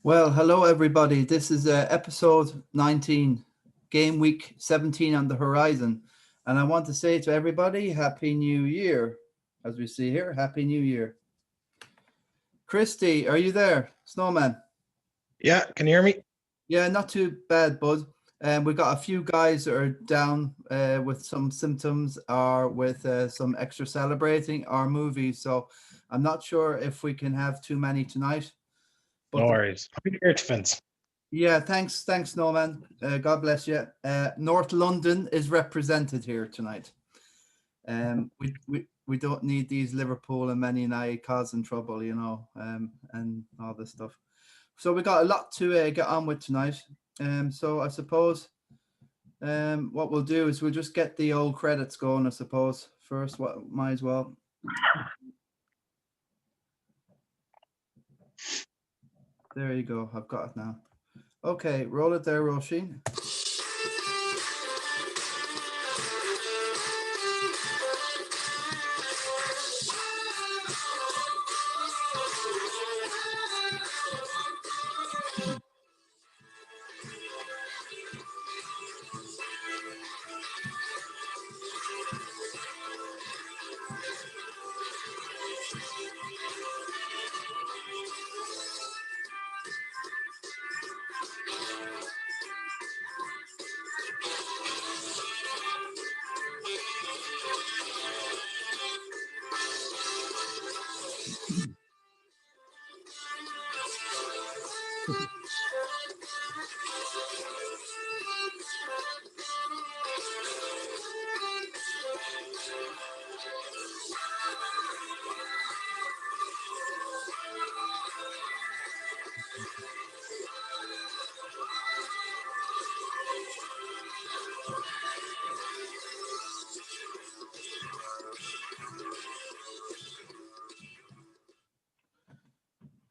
Well, hello everybody. This is episode 19, game week 17 on the horizon. And I want to say to everybody, Happy New Year. As we see here, Happy New Year. Christy, are you there? Snowman? Yeah, can you hear me? Yeah, not too bad, bud. We've got a few guys that are down with some symptoms or with some extra celebrating or movies. So I'm not sure if we can have too many tonight. No worries. Happy New Year to Vince. Yeah, thanks, Norman. God bless you. North London is represented here tonight. We don't need these Liverpool and Man United causing trouble, and all this stuff. So we got a lot to get on with tonight. So I suppose what we'll do is we'll just get the old credits going. I suppose first, what might as well. There you go. I've got it now. Okay, roll it there, Roisin.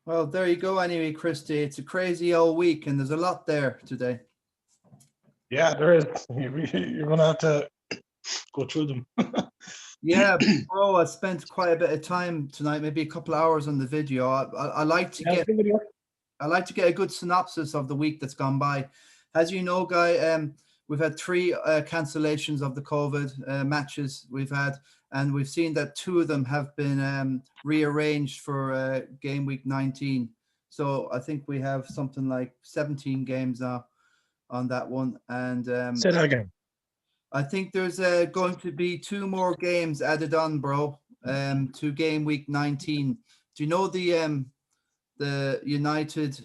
Well, there you go anyway, Christy. It's a crazy old week and there's a lot there today. Yeah, there is. You're going to have to go through them. Yeah, bro, I spent quite a bit of time tonight, maybe a couple of hours on the video. I like to get a good synopsis of the week that's gone by. As you know, Guy, we've had 3 cancellations of the COVID matches we've had, and we've seen that 2 of them have been rearranged for game week 19. So I think we have something like 17 games now on that one. And say that again. I think there's going to be 2 more games added on, bro, to game week 19. Do you know the United,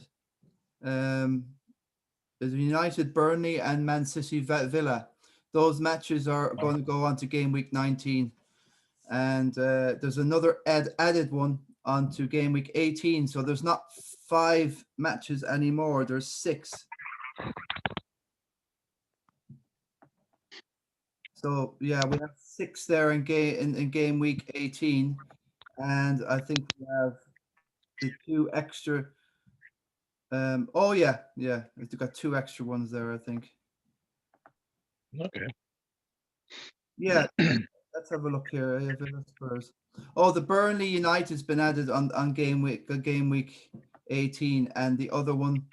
Burnley and Man City Villa? Those matches are going to go on to game week 19, and there's another added one onto game week 18. So there's not 5 matches anymore. There's 6. So yeah, we have 6 there in game week 18, and I think we have the 2 extra. Oh yeah, we've got 2 extra ones there, I think. Okay. Yeah, let's have a look here. Oh, the Burnley United's been added on game week 18, and the other one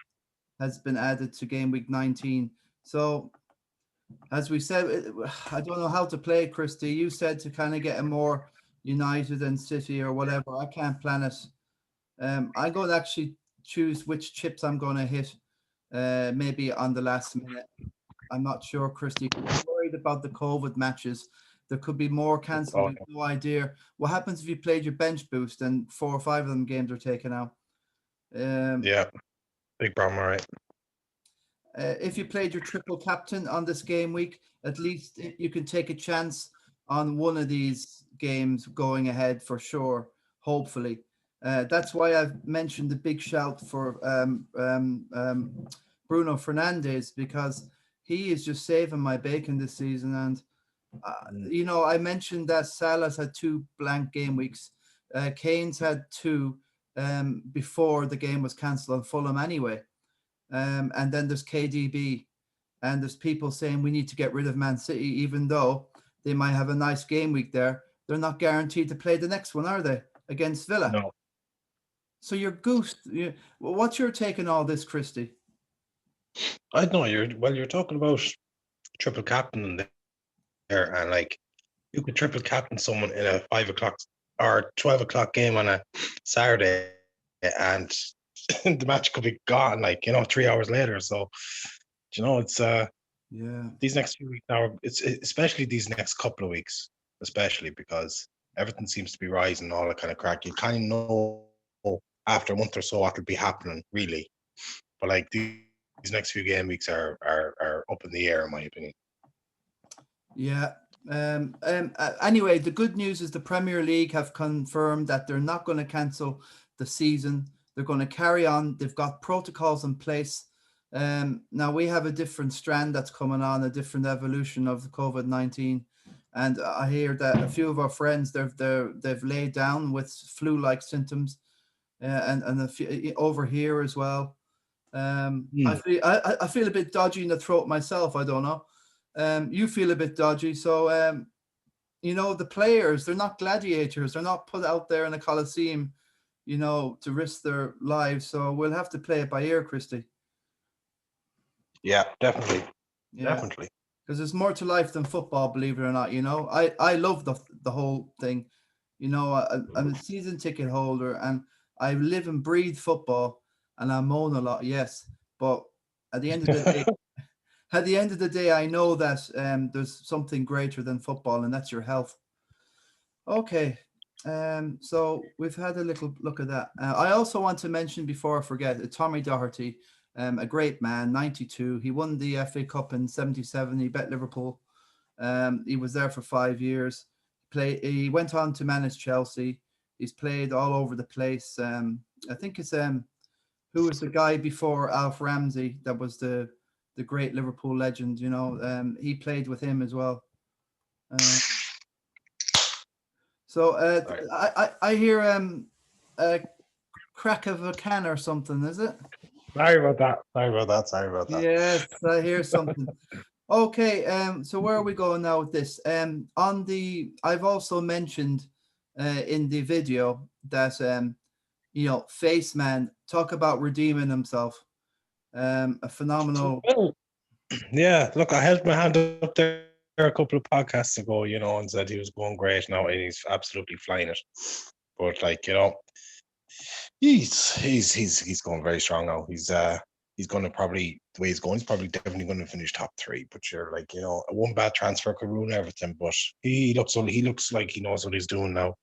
has been added to game week 19. So, as we said, I don't know how to play, Christy. You said to kind of get a more United and City or whatever. I can't plan it. I'm going to actually choose which chips I'm going to hit, maybe on the last minute. I'm not sure, Christy. I'm worried about the COVID matches. There could be more cancelled. I have no idea. What happens if you played your bench boost and 4 or 5 of them games are taken out? Yeah, big problem, all right. If you played your triple captain on this game week, at least you can take a chance on one of these games going ahead for sure, hopefully. That's why I've mentioned the big shout for Bruno Fernandes, because he is just saving my bacon this season. And, I mentioned that Salah's had 2 blank game weeks. Kane's had 2 before the game was cancelled on Fulham anyway. And then there's KDB, and there's people saying we need to get rid of Man City, even though they might have a nice game week there. They're not guaranteed to play the next one, are they? Against Villa. No. So you're goosed. What's your take on all this, Christy? I don't know. You're talking about triple captain in there, and like you could triple captain someone in a 5 o'clock or 12 o'clock game on a Saturday, and the match could be gone, like 3 hours later. So, it's Yeah. these next few weeks now. Especially these next couple of weeks, especially because everything seems to be rising, all that kind of crack. You kind of know after a month or so what'll be happening, really. But like these next few game weeks are up in the air, in my opinion. Yeah. Anyway, the good news is the Premier League have confirmed that they're not going to cancel the season. They're going to carry on. They've got protocols in place. Now we have a different strand that's coming on, a different evolution of the COVID-19, and I hear that a few of our friends they've laid down with flu-like symptoms, and a few over here as well. I feel a bit dodgy in the throat myself. I don't know. You feel a bit dodgy. So, the players, they're not gladiators. They're not put out there in a coliseum, to risk their lives. So we'll have to play it by ear, Christy. Yeah, definitely. Yeah. Definitely. Because there's more to life than football, believe it or not. I love the whole thing. I'm a season ticket holder and I live and breathe football and I moan a lot, yes. But at the end of the day, I know that there's something greater than football, and that's your health. Okay. So we've had a little look at that. I also want to mention before I forget, Tommy Doherty, a great man, 92. He won the FA Cup in 77. He bet Liverpool. He was there for 5 years. He went on to manage Chelsea. He's played all over the place. I think it's who was the guy before Alf Ramsey that was the great Liverpool legend, he played with him as well. I hear a crack of a can or something, is it? Sorry about that. Yes, I hear something. Okay, so where are we going now with this? I've also mentioned in the video that Faceman, talk about redeeming himself. A phenomenal. Yeah, look, I held my hand up there a couple of podcasts ago, and said he was going great now, and he's absolutely flying it. But he's going very strong now. He's going to probably, the way he's going, he's probably definitely going to finish top 3. But you're one bad transfer could ruin everything. But he looks like he knows what he's doing now.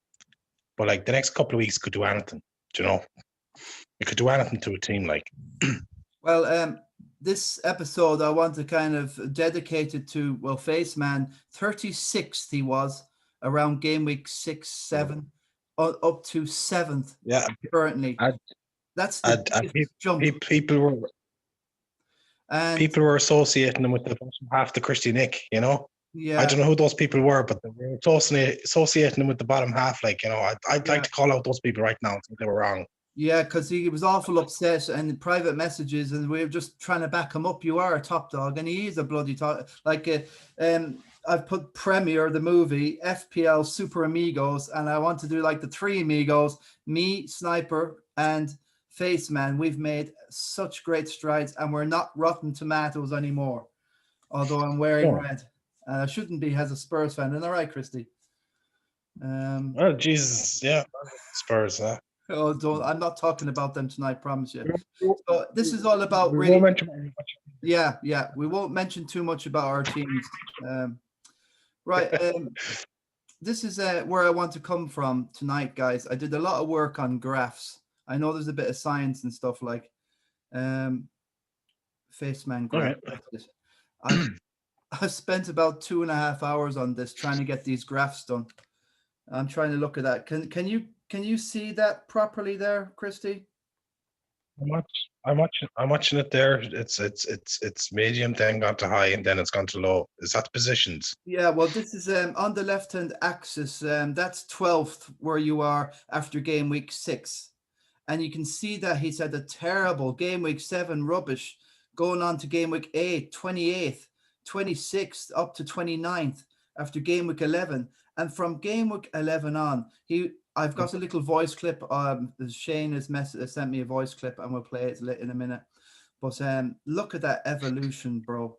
But the next couple of weeks could do anything. It could do anything to a team Well, this episode I want to kind of dedicate it to Faceman. 36th he was around game week 6, 7, up to 7th. Yeah, currently. That's the jump. People were associating him with the half the Christy Nick. Yeah. I don't know who those people were, but they were associating him with the bottom half. I'd like to call out those people right now and think they were wrong. Yeah, because he was awful upset and private messages, and we were just trying to back him up. You are a top dog, and he is a bloody top. I've put Premier, the movie, FPL, Super Amigos, and I want to do the 3 Amigos, me, Sniper, and Faceman. We've made such great strides, and we're not Rotten Tomatoes anymore, although I'm wearing red. And I shouldn't be as a Spurs fan. Isn't that right, Christy? Oh, Jesus, yeah. Spurs, huh? Oh, I'm not talking about them tonight, promise you. So this is all about really. Yeah, we won't mention too much about our teams. Right. This is where I want to come from tonight, guys. I did a lot of work on graphs. I know there's a bit of science and stuff like Faceman graph. I spent about 2.5 hours on this trying to get these graphs done. I'm trying to look at that. Can you see that properly there, Christy? I'm watching it there. It's medium, then gone to high, and then it's gone to low. Is that the positions? Yeah, well, this is on the left-hand axis. That's 12th where you are after game week 6. And you can see that he's had a terrible game week 7 rubbish, going on to game week 8, 28th, 26th, up to 29th after game week 11. And from game week 11 on, I've got a little voice clip. Shane has sent me a voice clip, and we'll play it in a minute. But look at that evolution, bro.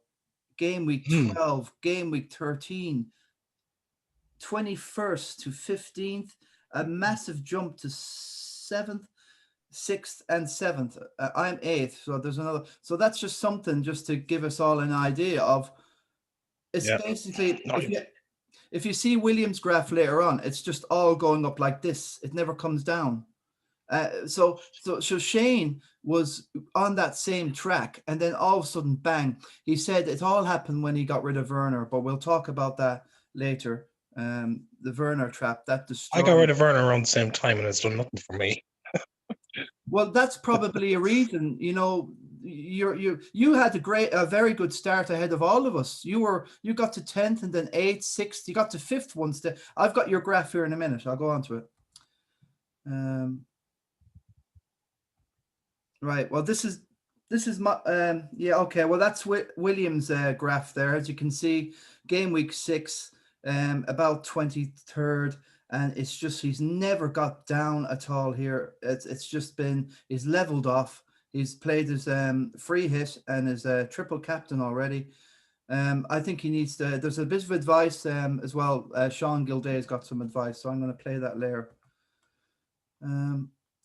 Game week 12, game week 13, 21st to 15th, a massive jump to 7th, 6th, and 7th. I'm 8th, so there's another. So that's just something just to give us all an idea of. It's basically, if you see Williams' graph later on, it's just all going up like this. It never comes down. So Shane was on that same track, and then all of a sudden, bang! He said it all happened when he got rid of Werner, but we'll talk about that later. The Werner trap that destroyed. I got rid of Werner around the same time, and it's done nothing for me. Well, that's probably a reason. You know, you had a very good start ahead of all of us. You got to 10th and then 8th, 6th. You got to 5th once. I've got your graph here in a minute. I'll go on to it. Right. Well, this is my okay. Well, that's Williams' graph there. As you can see, game week 6, about 23rd, and it's just he's never got down at all here. It's just been he's leveled off. He's played his free hit and his triple captain already. I think he needs to. There's a bit of advice as well. Sean Gildea's got some advice, so I'm going to play that later.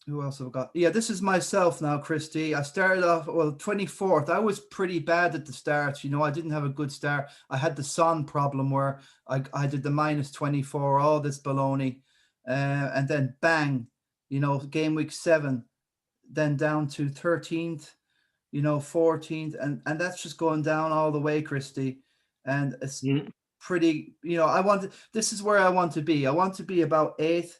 Who else have I got? Yeah, this is myself now, Christy. I started off, 24th. I was pretty bad at the start. You know, I didn't have a good start. I had the Son problem where I did the -24, all this baloney. And then bang, you know, game week 7, then down to 13th, you know, 14th. And that's just going down all the way, Christy. And it's pretty, you know, this is where I want to be. I want to be about 8th.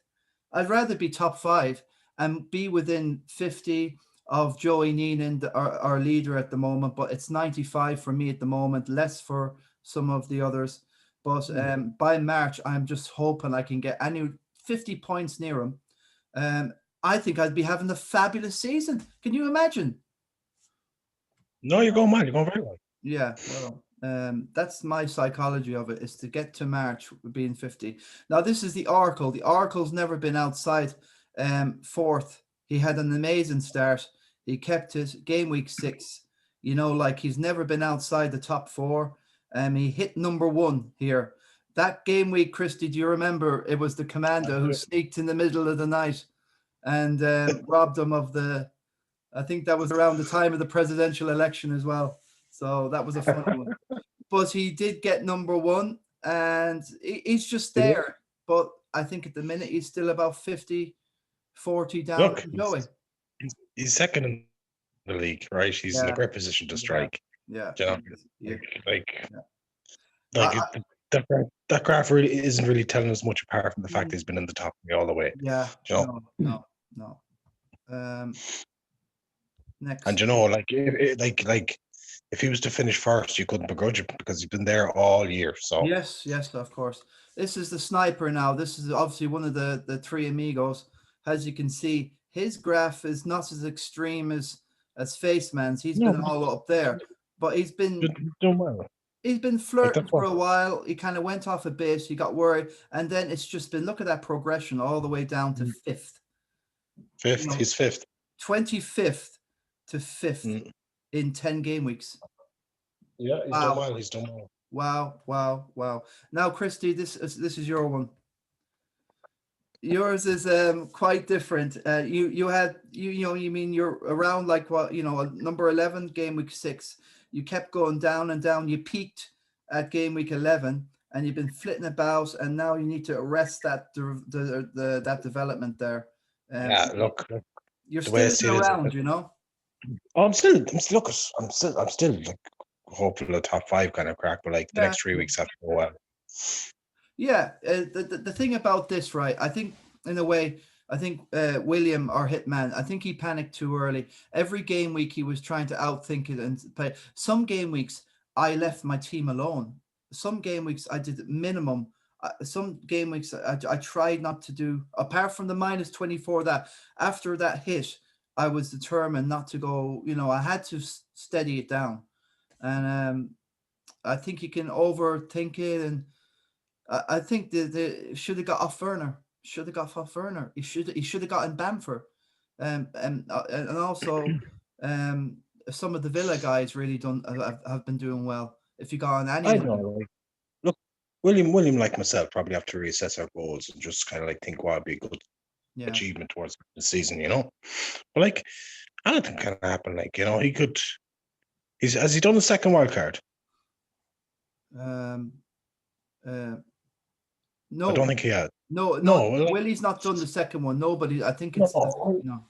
I'd rather be top 5 and be within 50 of Joey Neenan, our leader at the moment, but it's 95 for me at the moment, less for some of the others. But by March, I'm just hoping I can get 50 points near him. I think I'd be having a fabulous season. Can you imagine? No, you're going mad. You're going very well. Yeah, well, that's my psychology of it, is to get to March being 50. Now, this is the Oracle. The Oracle's never been outside 4th. He had an amazing start. He kept it game week 6. You know, like he's never been outside the top 4. He hit number 1 here. That game week, Christy, do you remember? It was the Commando who sneaked in the middle of the night and robbed him of I think that was around the time of the presidential election as well. So that was a funny one. But he did get number 1, and he's just there. But I think at the minute he's still about 50, 40 down from Joey. He's second in the league, right? He's in a great position to strike. Yeah. You know, that graph really isn't really telling us much apart from the fact that he's been in the top all the way. Yeah. You know? No. Next. And you know, like if he was to finish first, you couldn't begrudge it because he's been there all year. So yes, of course. This is the sniper now. This is obviously one of the 3 amigos. As you can see, his graph is not as extreme as Faceman's. He's been all up there, but he's been doing well. He's been flirting for a while. He kind of went off a bit. He got worried, and then it's just been look at that progression all the way down to 5th. You know, he's 5th. 25th to 5th in 10 game weeks. Yeah, he's done well. Wow. Now, Christy, this is your one. Yours is quite different. You mean you're around like number 11, game week 6. You kept going down and down. You peaked at game week 11, and you've been flitting about, and now you need to arrest that that development there. Look, you're still around, you know. I'm still like hopeful the top 5 kind of crack, but like the next 3 weeks have to go well. Yeah, the thing about this, right? I think in a way, William, our hitman, I think he panicked too early. Every game week he was trying to outthink it and play. Some game weeks I left my team alone. Some game weeks I did minimum. Some game weeks I tried not to do, apart from the -24. That after that hit, I was determined not to go. You know, I had to steady it down, and I think you can overthink it and I think the should have got off Werner. Should have got off Werner. He should have gotten Bamford. And also some of the Villa guys really have been doing well. If you got on any I of them. know. Like, look, William, like myself, probably have to reassess our goals and just kind of like think what would be a good achievement towards the season, you know. But like, anything can happen. Like, you know, has he done the second wild card? No, I don't think he has. No, Like, Willie's not done the second one. Nobody, I think it's no.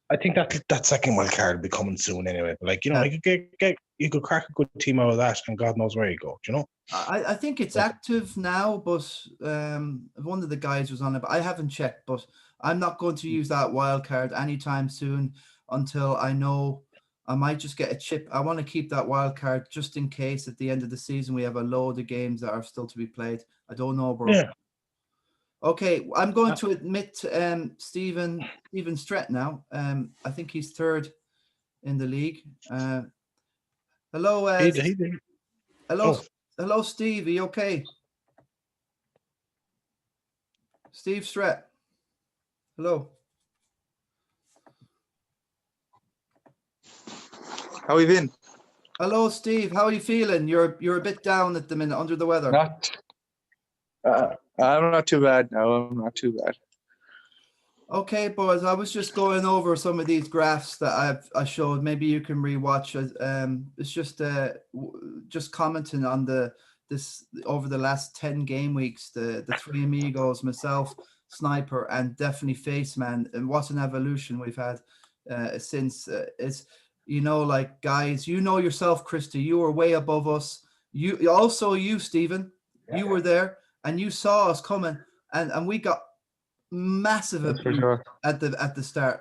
I think that second wild card will be coming soon anyway. But like, you know, you could crack a good team out of that, and God knows where you go. You know. I think it's active now, but one of the guys was on it, but I haven't checked. But I'm not going to use that wild card anytime soon until I know I might just get a chip. I want to keep that wild card just in case at the end of the season we have a load of games that are still to be played. I don't know, bro. Yeah. Okay, I'm going to admit Stephen Stretford now. I think he's third in the league. Hello, hello, Steve. Are you okay? Steve Stretford. Hello. How you been? Hello, Steve. How are you feeling? You're a bit down at the minute, under the weather. I'm not too bad. No, I'm not too bad. Okay, boys. I was just going over some of these graphs that I showed. Maybe you can rewatch. It's just commenting on this over the last 10 game weeks. The three amigos, myself, Sniper, and definitely Faceman. And what an evolution we've had since. It's like guys. You know yourself, Christy. You were way above us. You Stephen. Yeah. You were there. And you saw us coming, and we got massive at the start.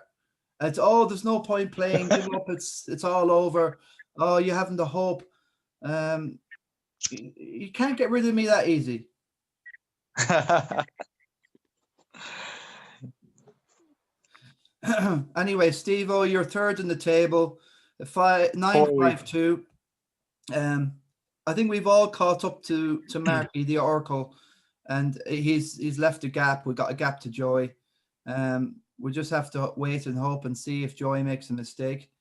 It's there's no point playing. Give up. It's all over. Oh, you haven't the hope. You can't get rid of me that easy. Anyway, Steve-O, you're third in the table. 952. I think we've all caught up to Marky, the Oracle. And he's left a gap. We got a gap to Joey. We just have to wait and hope and see if Joey makes a mistake.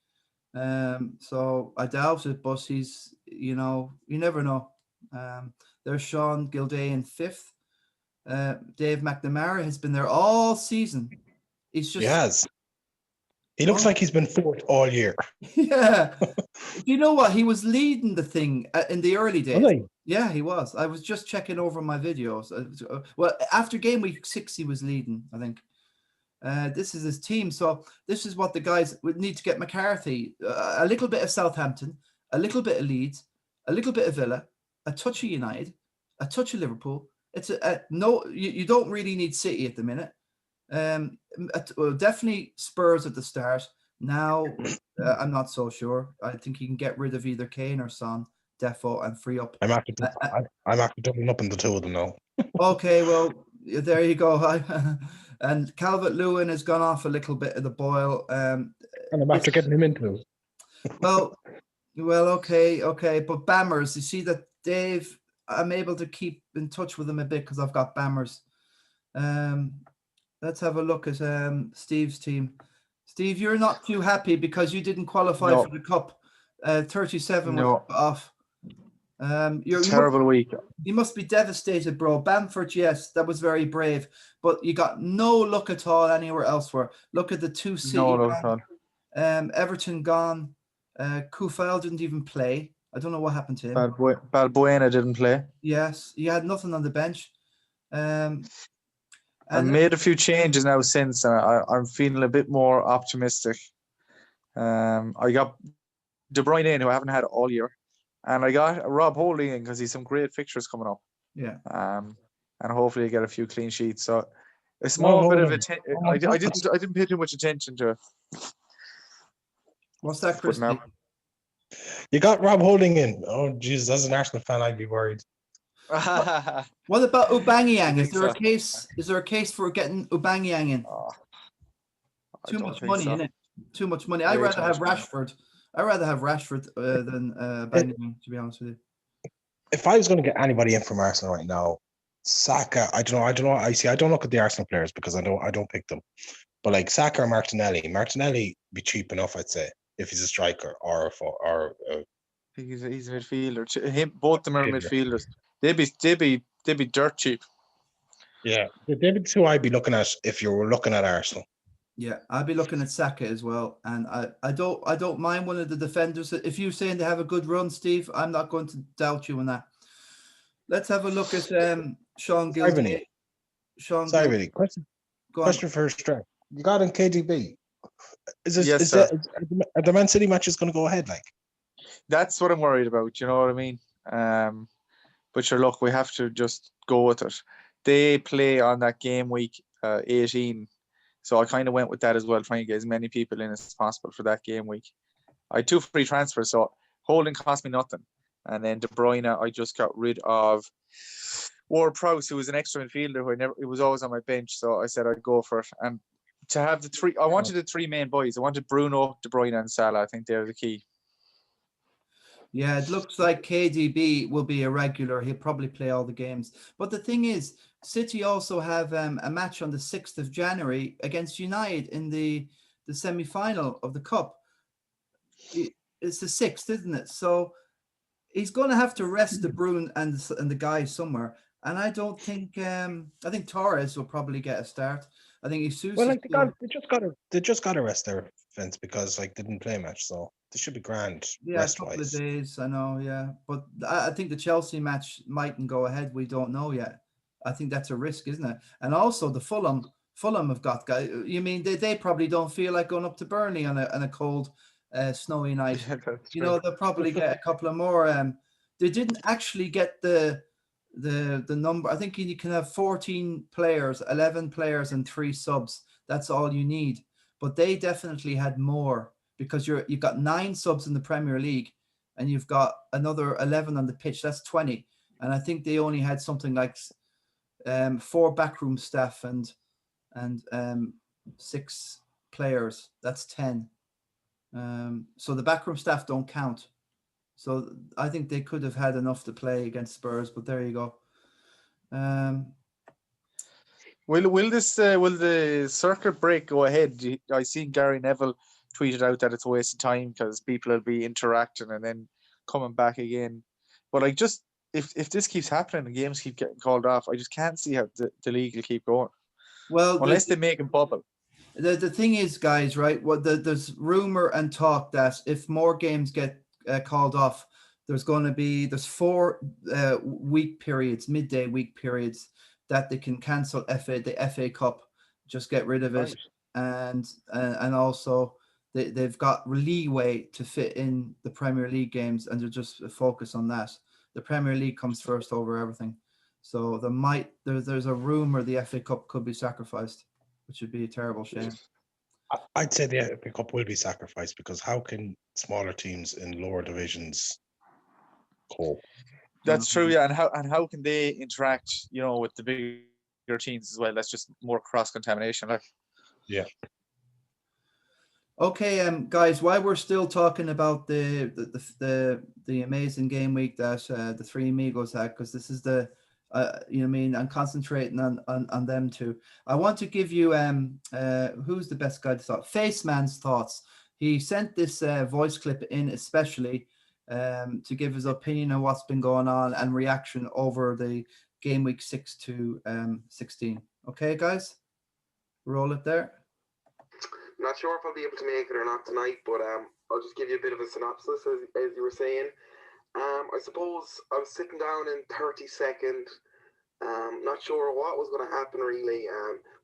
So I doubt it, but he's, you never know. There's Sean Gildea in fifth. Dave McNamara has been there all season. He's just. He has. He looks like he's been fourth all year. Yeah. You know what? He was leading the thing in the early days. Really? Yeah, he was. I was just checking over my videos. Well, after game week 6, he was leading, I think. This is his team. So this is what the guys would need to get McCarthy. A little bit of Southampton, a little bit of Leeds, a little bit of Villa, a touch of United, a touch of Liverpool. It's you don't really need City at the minute. Definitely Spurs at the start. Now, I'm not so sure. I think you can get rid of either Kane or Son, defo, and free up. I'm after doubling up in the two of them now. Okay, well, there you go. And Calvert-Lewin has gone off a little bit of the boil. And I'm after getting him into it. Well, okay. But Bammers, you see that Dave, I'm able to keep in touch with him a bit because I've got Bammers. Let's have a look at Steve's team. Steve, you're not too happy because you didn't qualify for the cup. 37 was off. Terrible week. You must be devastated, bro. Bamford, yes, that was very brave, but you got no luck at all anywhere elsewhere. Look at the two City. No luck at all. Everton gone. Kufel didn't even play. I don't know what happened to him. Balbuena didn't play. Yes, he had nothing on the bench. I made a few changes now since, and I'm feeling a bit more optimistic. I got De Bruyne in, who I haven't had all year, and I got Rob Holding in because he's some great fixtures coming up. Yeah. And hopefully I get a few clean sheets. So a small bit of attention. I didn't pay too much attention to it. What's that, Chris? You got Rob Holding in. Oh, Jesus, as an Arsenal fan, I'd be worried. What about Aubameyang? Is there a case for getting Aubameyang in? Too much money, isn't it? Too much money. I'd rather have Rashford. Than Aubameyang, to be honest with you. If I was going to get anybody in from Arsenal right now, Saka, I don't know. I see. I don't look at the Arsenal players because I don't pick them. But like Saka or Martinelli be cheap enough, I'd say, if he's a striker or a He's a midfielder. Both of them are midfielder. midfielders. They'd be dirt cheap. Yeah, they'd be two I'd be looking at if you were looking at Arsenal. Yeah, I'll be looking at Saka as well, and I don't mind one of the defenders. If you're saying they have a good run, Steve, I'm not going to doubt you on that. Let's have a look at Sean Gildea. Sean Sorry, Gildea. Vinny. Go on. Question for Stretch. You got in KDB. Yes, sir. Are the Man City matches going to go ahead? Like, That's what I'm worried about. You know what I mean? But sure, look, we have to just go with it. They play on that game week 18, so I kind of went with that as well, trying to get as many people in as possible for that game week. I had 2 free transfers, so holding cost me nothing. And then De Bruyne, I just got rid of Ward-Prowse, who was an extra midfielder it was always on my bench, so I said I'd go for it. And to have the 3, I wanted the 3 main boys. I wanted Bruno, De Bruyne, and Salah. I think they're the key. Yeah, it looks like KDB will be a regular. He'll probably play all the games. But the thing is, City also have a match on the 6th of January against United in the semi-final of the Cup. It's the 6th, isn't it? So he's going to have to rest De Bruyne and the guys somewhere. And I don't think I think Torres will probably get a start. I think Jesus. well, like they just got to rest their fence because like they didn't play much, so they should be grand. Yeah, a couple of days. I know. Yeah, but I think the Chelsea match mightn't go ahead. We don't know yet. I think that's a risk, isn't it? And also the Fulham have got guys. You mean they probably don't feel like going up to Burnley on a cold, snowy night. Yeah, You know, they'll probably get a couple of more. They didn't actually get the number. I think you can have 14 players, 11 players, and 3 subs. That's all you need. But they definitely had more because you've got 9 subs in the Premier League, and you've got another 11 on the pitch. That's 20. And I think they only had something like 4 backroom staff and 6 players. That's 10. So the backroom staff don't count. So I think they could have had enough to play against Spurs, but there you go. Will the circuit break go ahead? I seen Gary Neville tweeted out that it's a waste of time because people will be interacting and then coming back again. But like, just if this keeps happening and games keep getting called off, I just can't see how the league will keep going. Well, unless they make a bubble. The thing is, guys, right? Well, there's rumor and talk that if more games get called off, there's 4 week periods, midday week periods that they can cancel the FA Cup, just get rid of it, and also they've got leeway to fit in the Premier League games, and they're just focus on that. The Premier League comes first over everything, so there's a rumor the FA Cup could be sacrificed, which would be a terrible shame. I'd say the FA Cup will be sacrificed because how can smaller teams in lower divisions cope? That's true, yeah. And how can they interact, with the bigger teams as well? That's just more cross contamination, like. Yeah. Okay, guys. While we're still talking about the amazing game week that the 3 Amigos had, because this is the I'm concentrating on them too. I want to give you who's the best guy to talk? Faceman's thoughts. He sent this voice clip in especially to give his opinion on what's been going on and reaction over the game week 6 to 16. Okay, guys, roll it there. Not sure if I'll be able to make it or not tonight, but I'll just give you a bit of a synopsis as you were saying. I suppose I was sitting down in 32nd, not sure what was going to happen really.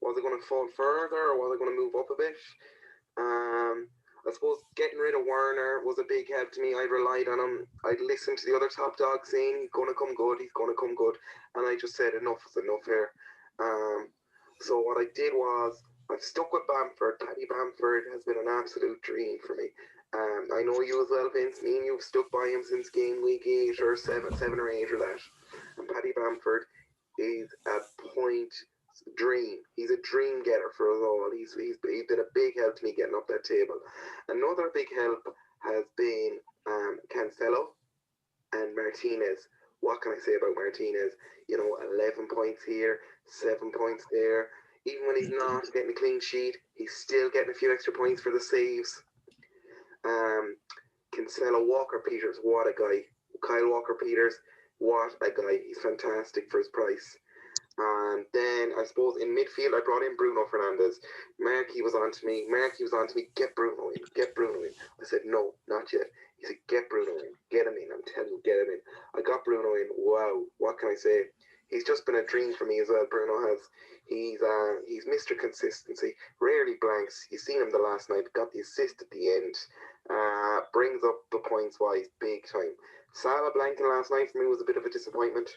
Was it going to fall further or was it going to move up a bit? I suppose getting rid of Werner was a big help to me. I relied on him. I'd listened to the other top dogs saying he's going to come good, and I just said enough is enough here. So what I did was I've stuck with Bamford. Paddy Bamford has been an absolute dream for me. I know you as well, Vince. Me and you've stuck by him since game week 8 or 7 or 8 or that. And Paddy Bamford is a point dream. He's a dream getter for us all. He's been a big help to me getting up that table. Another big help has been Cancelo and Martinez. what can I say about Martinez? 11 points here, 7 points there. Even when he's not getting a clean sheet, he's still getting a few extra points for the saves. Cancelo, Walker-Peters, what a guy. Kyle Walker-Peters, what a guy. He's fantastic for his price. And then I suppose in midfield I brought in Bruno Fernandes. Marky was on to me. Get Bruno in. I said, no, not yet. He said, get Bruno in. Get him in. I'm telling you, get him in. I got Bruno in. Wow, what can I say? He's just been a dream for me as well. Bruno has. He's Mr. Consistency. Rarely blanks. You seen him the last night. Got the assist at the end. Brings up the points wise big time. Salah blanking last night for me was a bit of a disappointment.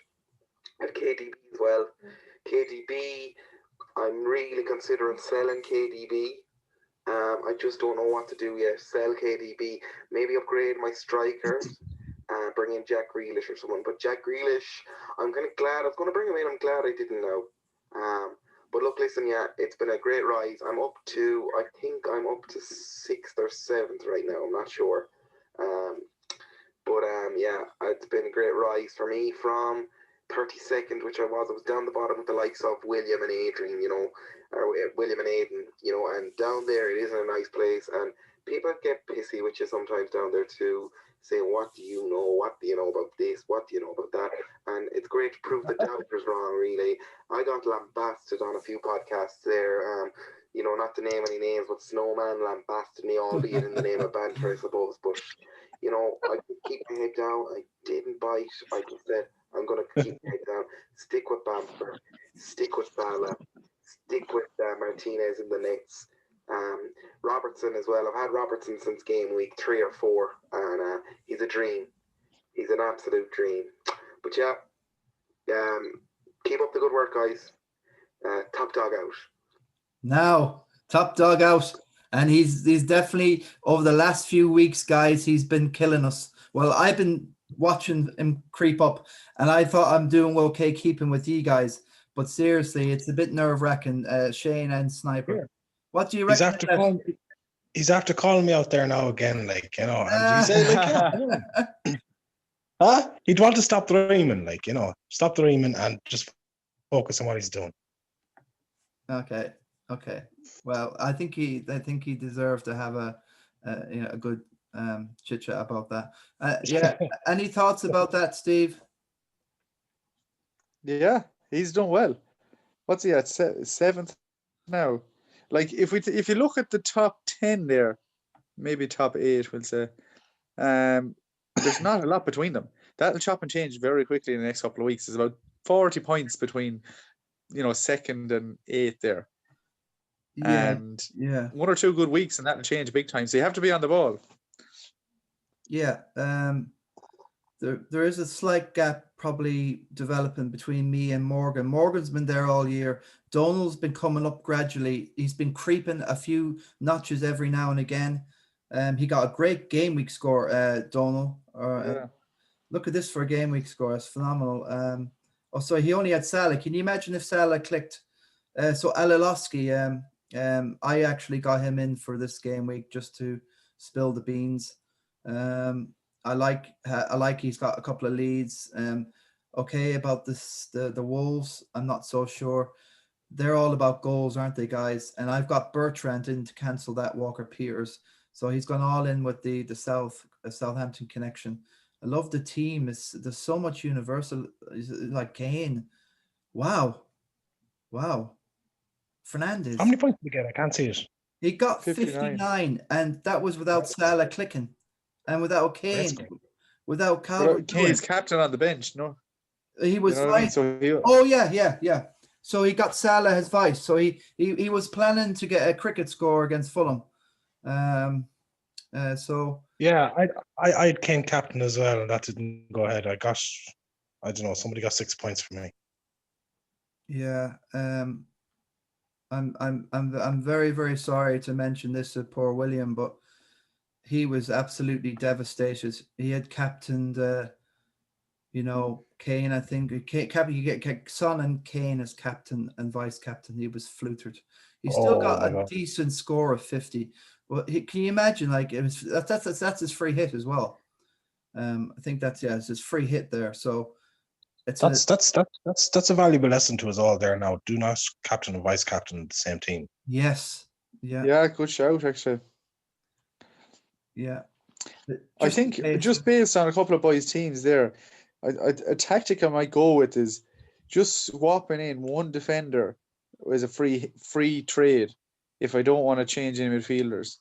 At KDB as well. KDB, I'm really considering selling KDB. I just don't know what to do yet. Sell KDB. Maybe upgrade my strikers. Bring in Jack Grealish or someone. But Jack Grealish, I'm kind of glad. I was going to bring him in. I'm glad I didn't know. But look, listen, yeah, it's been a great rise. I think I'm up to 6th or 7th right now. I'm not sure. Yeah, it's been a great rise for me from 32nd, which I was down the bottom with the likes of William and Adrian, or William and Aidan, and down there it isn't a nice place, and people get pissy with you sometimes down there too, saying, what do you know? What do you know about this? What do you know about that? And it's great to prove the doubters wrong, really. I got lambasted on a few podcasts there, not to name any names, but Snowman lambasted me, albeit in the name of banter, I suppose, but I could keep my head down. I didn't bite. I just said, I'm going to keep my head down. Stick with Bamford. Stick with Salah. Stick with Martinez in the nets. Robertson as well. I've had Robertson since game week 3 or 4, and he's a dream. He's an absolute dream. But yeah, keep up the good work, guys. Top dog out. Now, top dog out. And he's definitely, over the last few weeks, guys, he's been killing us. Well, I've been watching him creep up, and I thought I'm doing okay keeping with you guys. But seriously, it's a bit nerve-wracking, Shane and Sniper. Yeah. What do you reckon? He's after calling me out there now again, and he said, he'd want to stop the rhyming, stop the rhyming and just focus on what he's doing. Okay. Well, I think he deserved to have a good chit chat about that. Yeah. Any thoughts about that, Steve? Yeah, he's done well. What's he at? 7th now. Like if you look at the top 10 there, maybe top 8, we'll say. There's not a lot between them. That'll chop and change very quickly in the next couple of weeks. There's about 40 points between, 2nd and 8th there. Yeah, and 1 or 2 good weeks and that'll change big time. So you have to be on the ball. Yeah. There is a slight gap probably developing between me and Morgan. Morgan's been there all year. Donald's been coming up gradually. He's been creeping a few notches every now and again. He got a great game week score, Donald. Look at this for a game week score. It's phenomenal. So he only had Salah. Can you imagine if Salah clicked? So Alilowski, I actually got him in for this game week just to spill the beans. I like he's got a couple of leads. Okay, about the Wolves, I'm not so sure. They're all about goals, aren't they, guys? And I've got Bertrand in to cancel that Walker-Peters. So he's gone all in with the Southampton connection. I love the team. There's so much universal, like Kane. Wow. Fernandes. How many points did he get? I can't see it. He got 59, and that was without Salah clicking, and without Kane, without Calvert. Kane's captain on the bench, no? He was vice. Yeah. So he got Salah as vice. So he was planning to get a cricket score against Fulham. Yeah, I had Kane captain as well, and that didn't go ahead. I don't know, somebody got 6 points for me. Yeah. I'm very, very sorry to mention this to poor William, but he was absolutely devastated. He had captained, Kane. I think you get Son and Kane as captain and vice captain. He was flutered. He still got a decent score of 50. Well, can you imagine? Like that's his free hit as well. I think it's his free hit there. So That's a valuable lesson to us all there now. Do not captain and vice captain the same team. Yes. Yeah. Yeah, good shout, actually. Yeah. I think just based on a couple of boys' teams there, a tactic I might go with is just swapping in one defender as a free trade if I don't want to change any midfielders,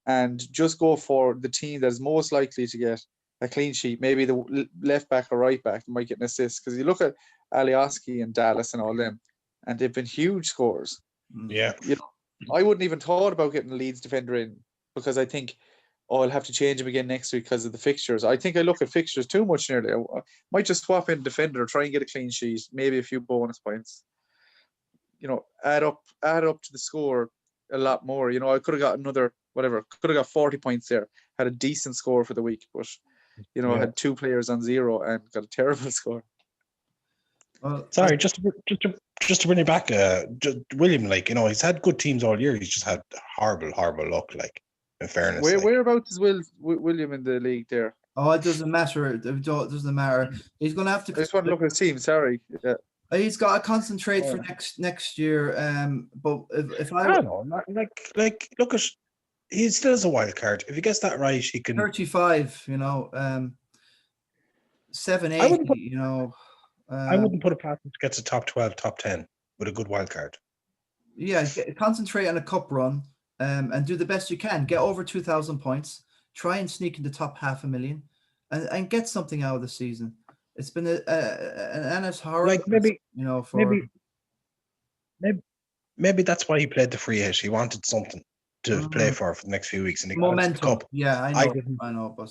and just go for the team that's most likely to get a clean sheet. Maybe the left back or right back might get an assist, because you look at Alioski and Dallas and all them, and they've been huge scorers. Yeah. You know, I wouldn't even thought about getting a Leeds defender in, because I think, I'll have to change him again next week because of the fixtures. I think I look at fixtures too much nearly. I might just swap in defender, try and get a clean sheet, maybe a few bonus points. You know, add up to the score a lot more. You know, I could have got another could have got 40 points there, had a decent score for the week, but you know, I had 2 players on 0 and got a terrible score. Well, sorry, just to bring it back, William, like, you know, he's had good teams all year. He's just had horrible luck, like, in fairness. Whereabouts is William in the league there? Oh, it doesn't matter. It doesn't matter. He's going to have to. I just want to look at his team. Sorry. Yeah. He's got to concentrate for next year. But if I don't know, like look at, he still has a wild card. If he gets that right, he can 35. You know, 780. You know, I wouldn't put it past him to get to top 12, top 10 with a good wild card. Yeah, concentrate on a cup run. And do the best you can. Get over 2,000 points. Try and sneak into top 500,000, and get something out of the season. It's been an NS horror. Like maybe, you know, for maybe that's why he played the free hit. He wanted something to play for the next few weeks, and he momentum. got into the cup. Yeah, I know, but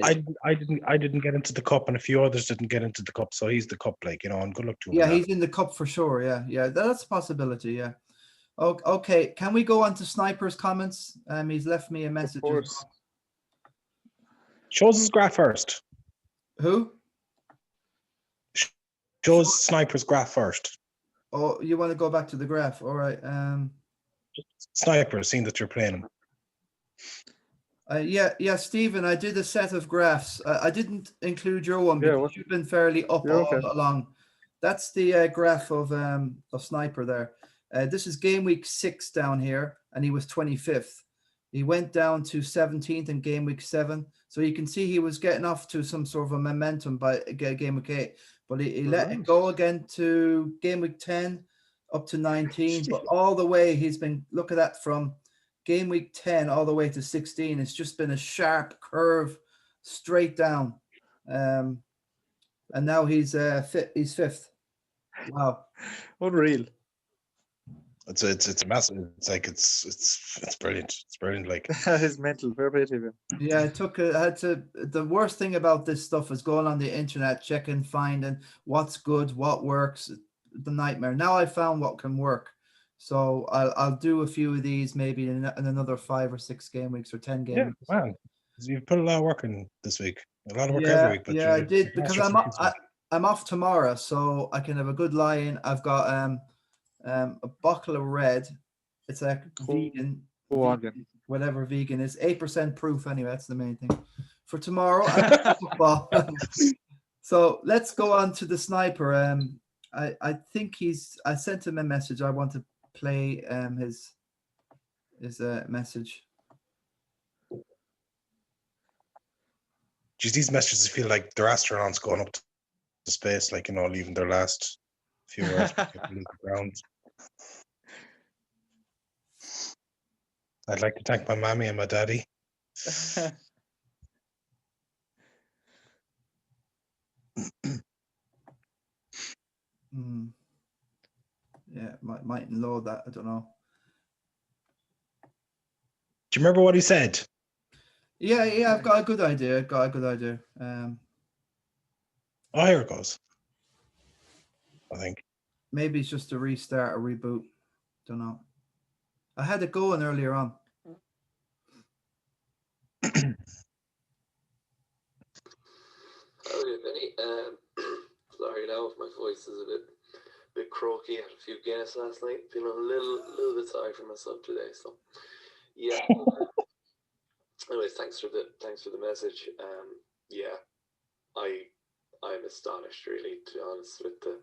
I didn't get into the cup, and a few others didn't get into the cup. So he's the cup, like, you know, and good luck to him. Yeah, he's in the cup for sure. Yeah, that's a possibility. Yeah. Okay, can we go on to Sniper's comments? He's left me a message. Of course. Shows his graph first. Who? Shows Sniper's graph first. Oh, you want to go back to the graph? All right. Sniper, seeing that you're playing him. Yeah, Stephen, I did a set of graphs. I didn't include your one because you've been fairly up all along. That's the graph of Sniper there. This is game week 6 down here, and he was 25th. He went down to 17th in game week 7. So you can see he was getting off to some sort of a momentum by game week 8. But he let it go again to game week 10, up to 19. But all the way, he's been, look at that, from game week 10 all the way to 16. It's just been a sharp curve straight down. And now he's 5th. Wow. Unreal. It's a massive. It's like it's brilliant. It's brilliant. Like his mental. Fair play to him. Yeah, I had to. The worst thing about this stuff is going on the internet, checking, finding what's good, what works. The nightmare. Now I found what can work, so I'll do a few of these maybe in another 5 or 6 game weeks or 10 game weeks. Man, you've put a lot of work in this week. A lot of work every week. But I did, because I'm off tomorrow, so I can have a good lie in. I've got a bottle of red. It's like vegan, whatever vegan is, 8% proof anyway. That's the main thing for tomorrow. Football. So let's go on to the Sniper. I think I sent him a message. I want to play his message. Geez, these messages feel like they're astronauts going up to space, like, you know, leaving their last few words to leave the ground. I'd like to thank my mommy and my daddy. Yeah, might load that. I don't know. Do you remember what he said? Yeah, I've got a good idea. Oh, here it goes. I think. Maybe it's just a restart or reboot. Don't know. I had it going earlier on. Howdy, Vinny. Sorry now if my voice is a bit croaky. I had a few Guinness last night. Feeling a little bit sorry for myself today. So yeah. Anyways, thanks for the message. Yeah, I I'm astonished, really, to be honest, with the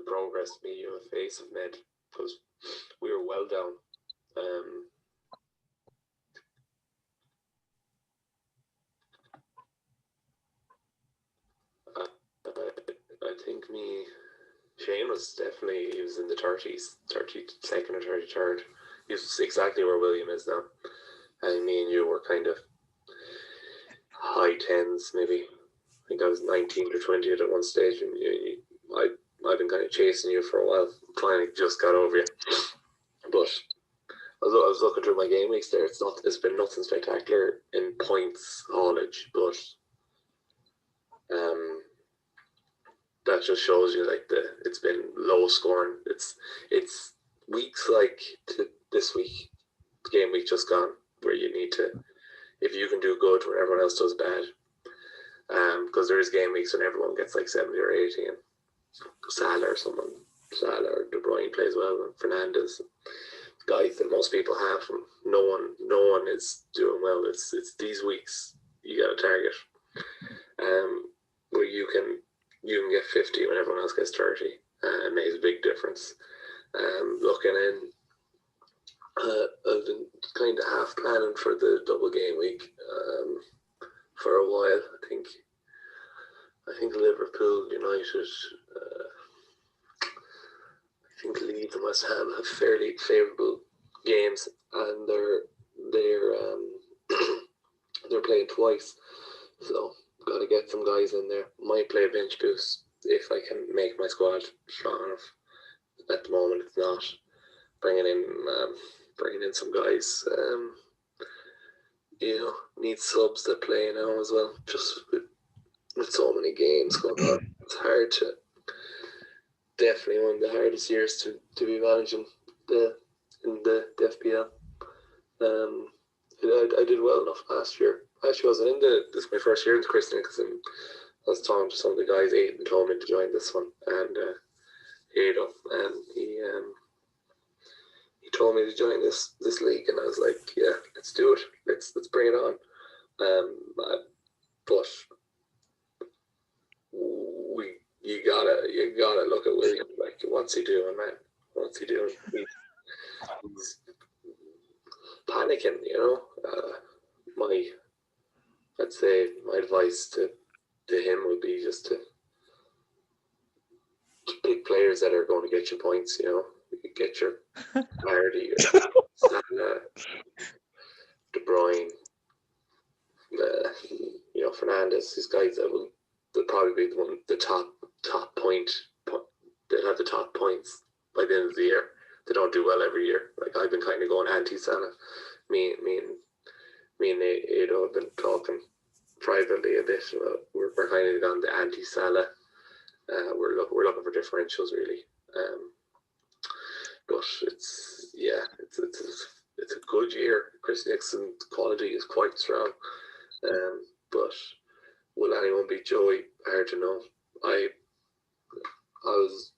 progress me and Face have made, because we were well down. I think Shane was definitely, he was in the 30s, 32nd or 33rd. He was exactly where William is now. And me and you were kind of high 10s, maybe. I think I was 19th or 20th at one stage, and I've been kind of chasing you for a while. Finally just got over you. But I was looking through my game weeks there. It's been nothing spectacular in points haulage, but that just shows you like it's been low scoring. It's weeks like this week, game week just gone, where you need to, if you can do good when everyone else does bad. Because there is game weeks when everyone gets like 70 or 80, and Salah or De Bruyne plays well, and Fernandes, guys that most people have. No one is doing well. It's these weeks you got a target, where you can get 50 when everyone else gets 30. It makes a big difference. Looking in, I've been kind of half planning for the double game week for a while. I think Liverpool, United, I think Leeds and West Ham have fairly favourable games, and they're playing twice, so got to get some guys in there. Might play a bench boost if I can make my squad strong enough. At the moment, it's not. Bringing in some guys. Need subs that play now as well. Just with so many games going on, it's hard to. Definitely one of the hardest years to be managing in the FPL. I did well enough last year. Actually, I wasn't this is my first year into Christy Nicholson. I was talking to some of the guys. Aidan told me to join this one, and here you go. And he told me to join this league, and I was like, yeah, let's do it. Let's bring it on. But you gotta look at William. Like, what's he doing, man? What's he doing? He's panicking, I'd say my advice to him would be just to pick players that are going to get you points. You get your clarity, De Bruyne, Fernandes. These guys they'll probably be the top point. They'll have the top points by the end of the year. They don't do well every year. Like, I've been kind of going anti-Salah. Me and Aidan have been talking privately a bit. We're kind of on the anti-Salah. We're looking for differentials, really. But it's a good year. Christy Nicholson quality is quite strong. But will anyone beat Joey? Hard to know. I was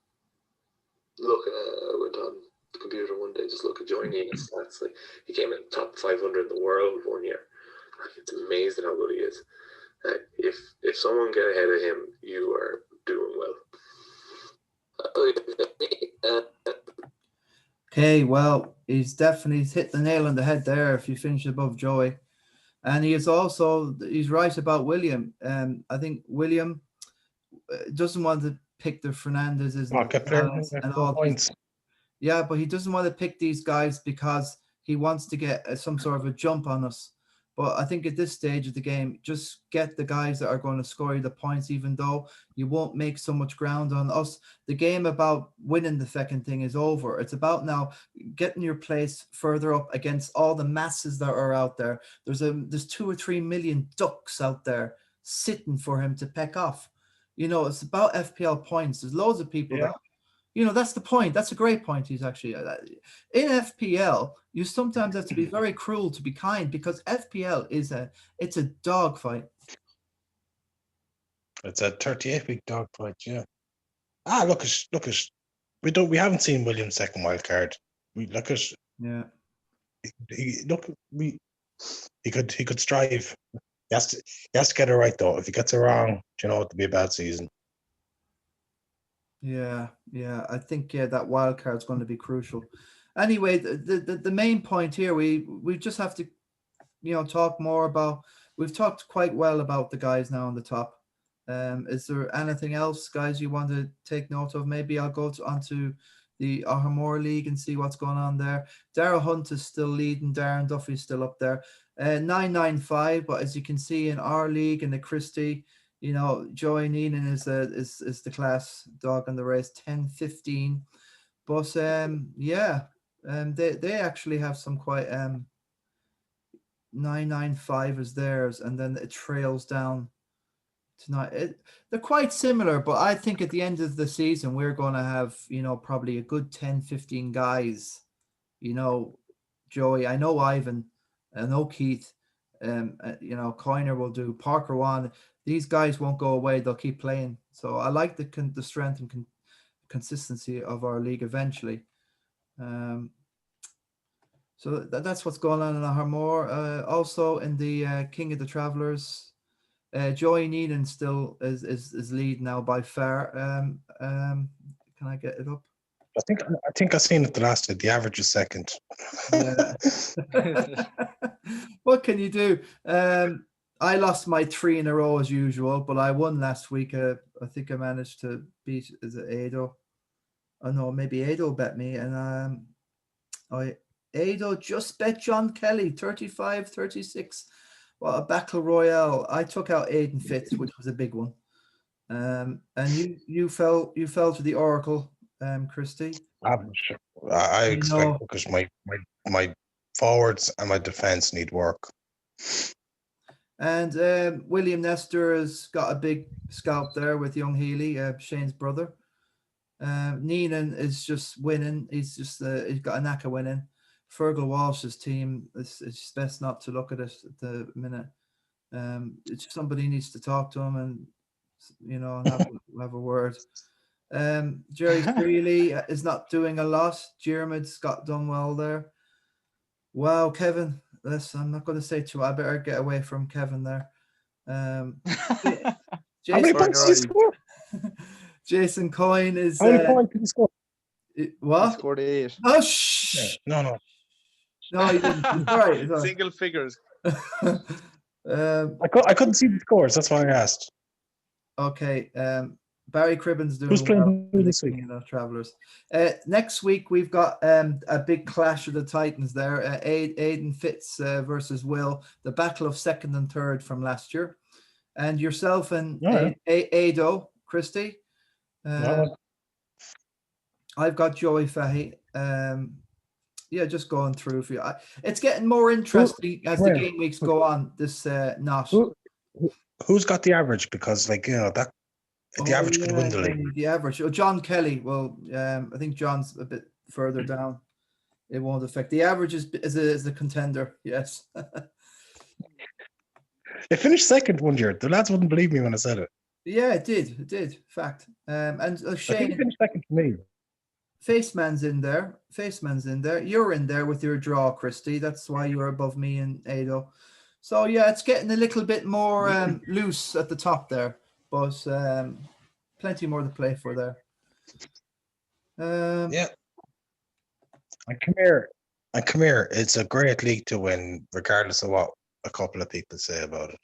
looking I went on the computer one day, just look at Joey Neenan's stats. Like, he came in top 500 in the world one year. Like, it's amazing how good he is. If someone get ahead of him, you are doing well. Okay, well, he's hit the nail on the head there if you finish above Joey. And he's right about William. I think William doesn't want to pick the Fernandez's and all points. Yeah, but he doesn't want to pick these guys because he wants to get some sort of a jump on us. But I think at this stage of the game, just get the guys that are going to score you the points, even though you won't make so much ground on us. The game about winning the second thing is over. It's about now getting your place further up against all the masses that are out there. There's 2 or 3 million ducks out there sitting for him to peck off. It's about FPL points. There's loads of people that. That's the point. That's a great point. He's actually in FPL. You sometimes have to be very cruel to be kind, because FPL it's a dog fight. It's a 38-week dog fight. Yeah. Look at. We haven't seen William's second wild card. We look at. Yeah. He could strive. He has to get it right though. If he gets it wrong, you know, it'll be a bad season. Yeah. I think that wild card's going to be crucial. Anyway, the main point here, we just have to, talk more about. We've talked quite well about the guys now on the top. Is there anything else, guys, you want to take note of? Maybe I'll go onto the Arhamore League and see what's going on there. Darragh Hunt is still leading. Darren Duffy's still up there. 995, but as you can see in our league, in the Christie, Joey Neenan is the class dog in the race, 10-15. But they actually have some quite 995 is theirs, and then it trails down tonight. They're quite similar, but I think at the end of the season we're going to have probably a good 10-15 guys. Joey, I know Ivan, I know Keith, Coiner will do, Parker Wan. These guys won't go away, they'll keep playing. So I like the strength and consistency of our league eventually. So that's what's going on in Arhamore. Also in the King of the Travellers, Joey Neenan still is lead now by far. Can I get it up? I think I've seen it the last day. The average is second. Yeah. What can you do? I lost my 3 in a row as usual, but I won last week. I think I managed to beat, is it Ado? Oh no, maybe Ado bet me, and Ado just bet John Kelly 35-36. What a battle royale! I took out Aidan Fitz, which was a big one. And you fell to the Oracle, Christy. I expect, because my forwards and my defense need work. And William Nestor has got a big scalp there with young Healy, Shane's brother. Neenan is just winning. He's got a knack of winning. Fergal Walsh's team, it's best not to look at it at the minute. Somebody needs to talk to him and have a word. Jerry Freely is not doing a lot. Jeremy's got done well there. Wow, Kevin. I'm not going to say too. I better get away from Kevin there. How many points did he score? Jason Coyne is. How many points did he score? What? He scored 8. Oh, shh. No. No, he didn't. Sorry. Single figures. I couldn't see the scores. That's why I asked. Okay. Barry Cribbin's doing Who's playing well this week? Travellers. Next week we've got a big clash of the Titans there. Aidan Fitz versus Will, the battle of second and third from last year, and yourself and Ado Christy. I've got Joey Fahey. Just going through for you. It's getting more interesting as the game weeks go on. This who's got the average? Because that. The average could win the league. The average. Oh, John Kelly. Well, I think John's a bit further down. It won't affect. The average is a contender. Yes. It finished second one year. The lads wouldn't believe me when I said it. Yeah, it did. It did. Fact. And Shane. I think he finished second for me. Faceman's in there. You're in there with your draw, Christy. That's why you're above me and Ado. So yeah, it's getting a little bit more loose at the top there. But plenty more to play for there. And come here. It's a great league to win, regardless of what a couple of people say about it.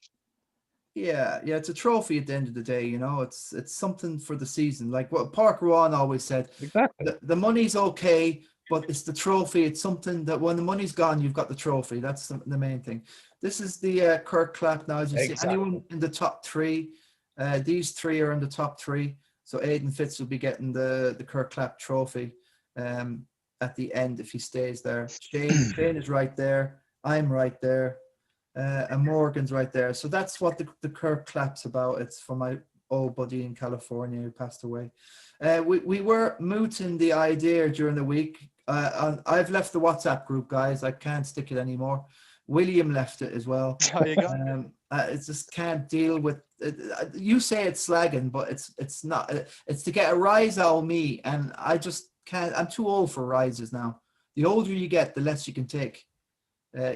Yeah, it's a trophy at the end of the day. It's something for the season. Like what Parker Wan always said. Exactly. The money's okay, but it's the trophy. It's something that when the money's gone, you've got the trophy. That's the main thing. This is the Kirk Clap now. As you see, anyone in the top 3. These 3 are in the top 3. So Aidan Fitz will be getting the Kirk Clap trophy at the end if he stays there. Shane is right there. I'm right there. And Morgan's right there. So that's what the Kirk Clap's about. It's for my old buddy in California who passed away. We were mooting the idea during the week. I've left the WhatsApp group, guys. I can't stick it anymore. William left it as well. There you go. It just can't deal with it. You say it's slagging, but it's not. It's to get a rise out of me, and I just can't. I'm too old for rises now. The older you get, the less you can take.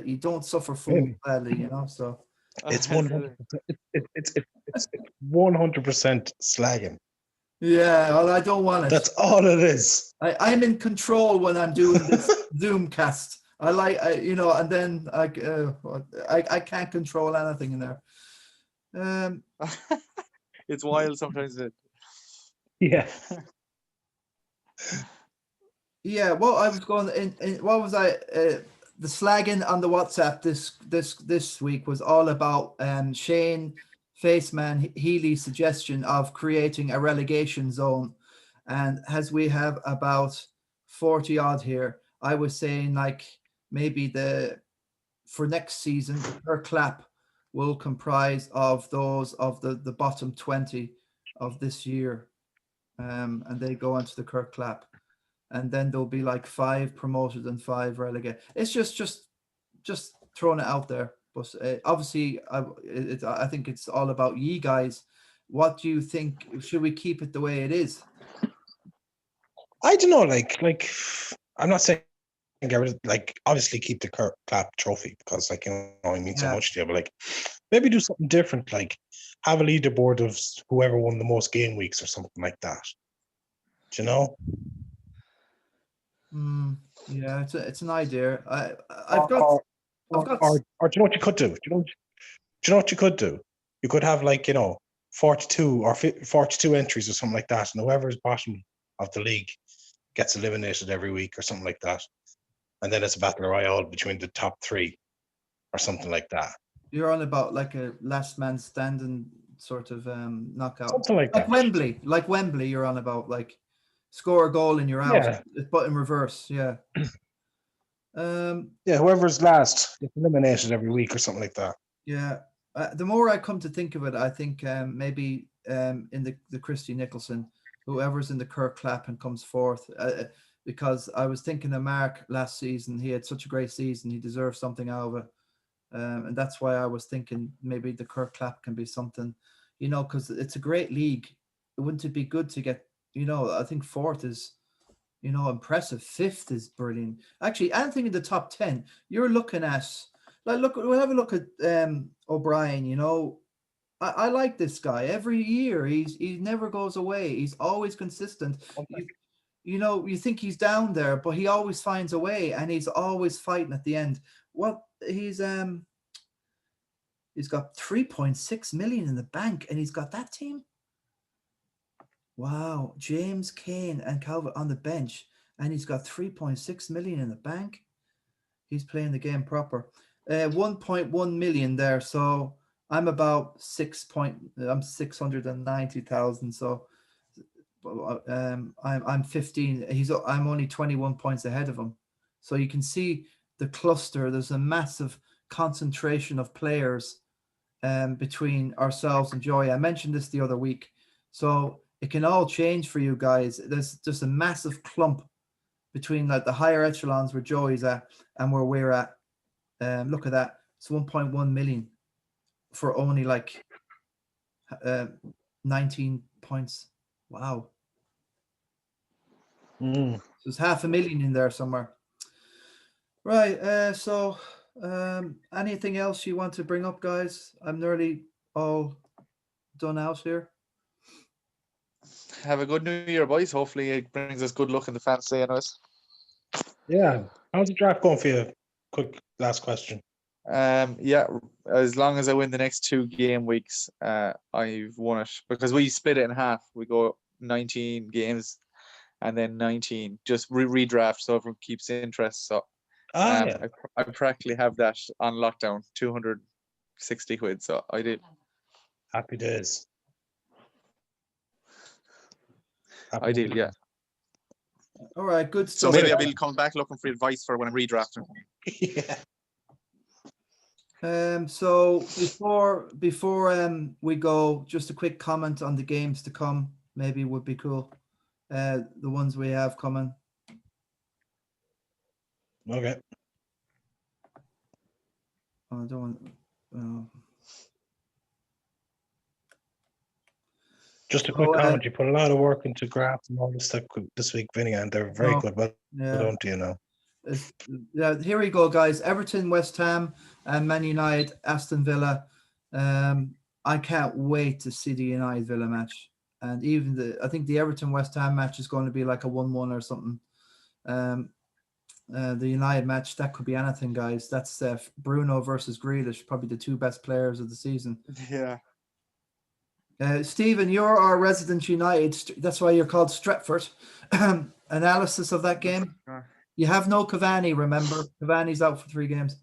You don't suffer full badly, So It's 100%. It's 100% slagging. Yeah, well, I don't want it. That's all it is. I'm in control when I'm doing this Zoom cast. And then I can't control anything in there. It's wild sometimes. Yeah. Yeah, well, I was going in what was I the slagging on the WhatsApp this week was all about Shane Faceman Healy's suggestion of creating a relegation zone, and as we have about 40 odd here, I was saying like maybe for next season per clap will comprise of those of the bottom 20 of this year, and they go into the Kirk clap. And then there'll be like 5 promoted and 5 relegated. It's just throwing it out there. But obviously, I think it's all about ye guys. What do you think? Should we keep it the way it is? I don't know. Like I'm not saying get rid of, like, obviously keep the Kirk clap trophy because, like, you know, it means so much to you. But like, maybe do something different. Like, have a leaderboard of whoever won the most game weeks or something like that. Do you know? Yeah, it's an idea. Or do you know what you could do? Do you know what you could do? You could have, like, you know, 42 or 42 entries or something like that, and whoever's bottom of the league gets eliminated every week or something like that, and then it's a battle royale between the top 3 or something like that. You're on about like a last man standing sort of knockout, something like that. Like Wembley. You're on about like score a goal and you're out. Yeah. But in reverse, yeah. Yeah, whoever's last gets eliminated every week or something like that. Yeah. The more I come to think of it, I think maybe in the Christy Nicholson, whoever's in the Kirk clap and comes fourth, because I was thinking of Mark last season. He had such a great season. He deserves something out of it. And that's why I was thinking maybe the Kirk clap can be something, you know, because it's a great league. Wouldn't it be good to get, you know, I think fourth is, you know, impressive. Fifth is brilliant. Actually, anything in the top 10, you're looking at, like, we'll have a look at O'Brien, you know. I like this guy. Every year, he never goes away. He's always consistent. You know, you think he's down there, but he always finds a way, and he's always fighting at the end. Well, he's got 3.6 million in the bank, and he's got that team. Wow, James Kane and Calvert on the bench, and he's got 3.6 million in the bank. He's playing the game proper. 1.1 million there, so I'm about I'm 690,000. So I'm 15. I'm only 21 points ahead of him. So you can see the cluster. There's a massive concentration of players between ourselves and Joey. I mentioned this the other week. So it can all change for you guys. There's just a massive clump between like the higher echelons where Joey's at and where we're at. Look at that. It's 1.1 million for only like 19 points. Wow. So there's 500,000 in there somewhere. Right. So anything else you want to bring up, guys? I'm nearly all done out here. Have a good New Year, boys. Hopefully it brings us good luck in the fantasy anyways. Yeah. How's the draft going for you? Quick last question. Yeah, as long as I win the next 2 game weeks, I've won it, because we split it in half. We go 19 games and then 19, just redraft so everyone keeps interest. So Yeah. I practically have that on lockdown, 260 quid. So I did. Happy days. I did, yeah. All right, good So stuff. maybe I will come back looking for advice for when I'm redrafting. Yeah. So before we go, just a quick comment on the games to come. Maybe would be cool. The ones we have coming. Okay. I don't want. Just a quick comment. You put a lot of work into graphs and all this stuff this week, Vinny, and they're very good. Well done to you now. Yeah, here we go, guys. Everton, West Ham, and Man United, Aston Villa, I can't wait to see the United Villa match, and even I think the Everton West Ham match is going to be like a 1-1 or something. The United match, that could be anything, guys. That's Bruno versus Grealish, probably the two best players of the season. Yeah. Stephen, you're our resident United. That's why you're called Stretford. Analysis of that game. You have no Cavani, remember? Cavani's out for 3 games.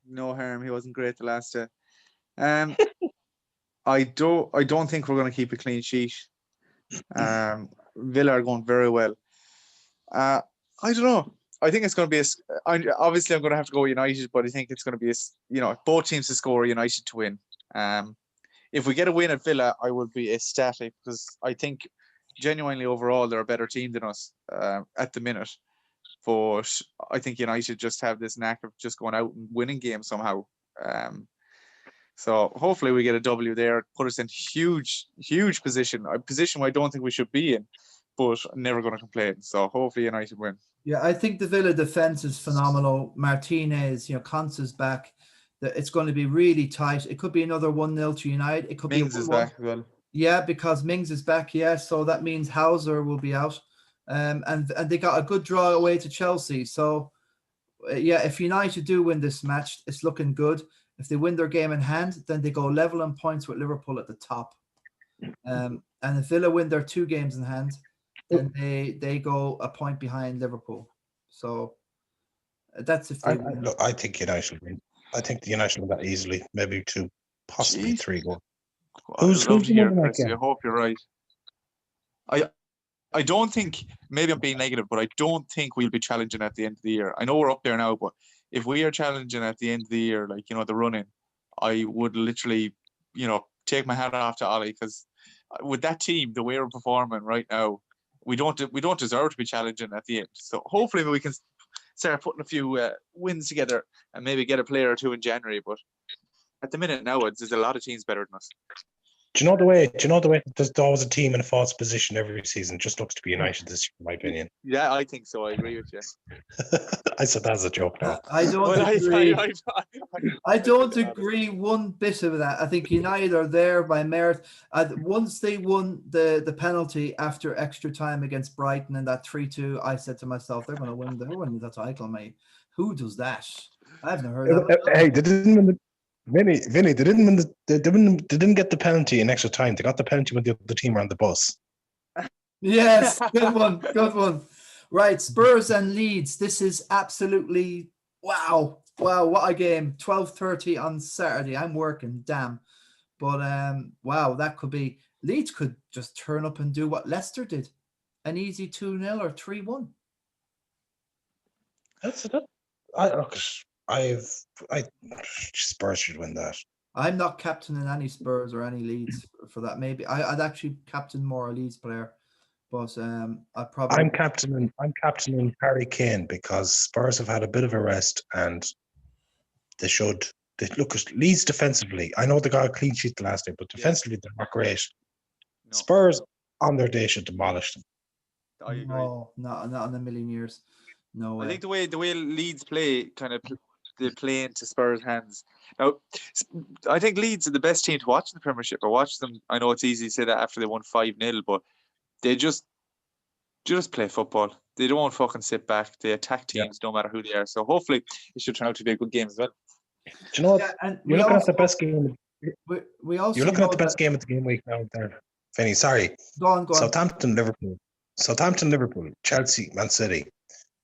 No harm. He wasn't great the last day. I don't think we're going to keep a clean sheet. Villa are going very well. I don't know. I think it's going to be obviously I'm going to have to go United, but I think it's going to be both teams to score, United to win. If we get a win at Villa, I will be ecstatic because I think genuinely overall they're a better team than us at the minute. But I think United just have this knack of just going out and winning games somehow. So hopefully we get a W there, put us in huge position, a position I don't think we should be in, but I'm never going to complain. So hopefully United win. Yeah, I think the Villa defense is phenomenal. Martinez, Consa's back. It's going to be really tight. It could be another 1-0 to United. It could Mings be is back as well. Yeah, because Mings is back. Yeah, so that means Hauser will be out. And they got a good draw away to Chelsea. So yeah, if United do win this match, it's looking good. If they win their game in hand, then they go level in points with Liverpool at the top. And if Villa win their 2 games in hand, then they go a point behind Liverpool. So that's if they win. Look, I think United will win. I think the United will that easily, maybe 2, possibly 3 goals. Who's here, Chris? I hope you're right. I don't think, maybe I'm being negative, but I don't think we'll be challenging at the end of the year. I know we're up there now, but if we are challenging at the end of the year, like, the run-in, I would literally, take my hat off to Ollie, because with that team, the way we're performing right now, we don't deserve to be challenging at the end. So hopefully we can start putting a few wins together and maybe get a player or 2 in January. But at the minute now, there's a lot of teams better than us. Do you know the way there's always a team in a false position every season? Just looks to be United this year, in my opinion. Yeah, I think so. I agree with you. I said that's a joke now. I don't agree. I don't agree one bit of that. I think United are there by merit. Once they won the penalty after extra time against Brighton and that 3-2, I said to myself, they're going to win the title, mate. Who does that? I've never heard of it. Hey, they didn't win Vinny, they didn't win they didn't get the penalty in extra time. They got the penalty when the other team were on the bus. Yes, good one. Right, Spurs and Leeds. This is absolutely wow, what a game. 12:30 on Saturday. I'm working, damn. But wow, that could be Leeds could just turn up and do what Leicester did. An easy 2-0 or 3-1. That's it. Spurs should win that. I'm not captaining any Spurs or any Leeds for that. Maybe I'd actually captain more a Leeds player, but I'm captaining Harry Kane because Spurs have had a bit of a rest and they look at Leeds defensively. I know they got a clean sheet the last day, but defensively they're not great. No. Spurs on their day should demolish them. I agree. No, not in a million years. No way. I think the way Leeds play they play into Spurs' hands. Now, I think Leeds are the best team to watch in the Premiership. I watched them. I know it's easy to say that after they won 5-0, but they just play football. They don't fucking sit back. They attack teams no matter who they are. So hopefully it should turn out to be a good game as well. Do you know what? You're looking at the best game. You're looking at the best game of the game week now there. Vinny, sorry. Go on. Southampton, Liverpool, Chelsea, Man City.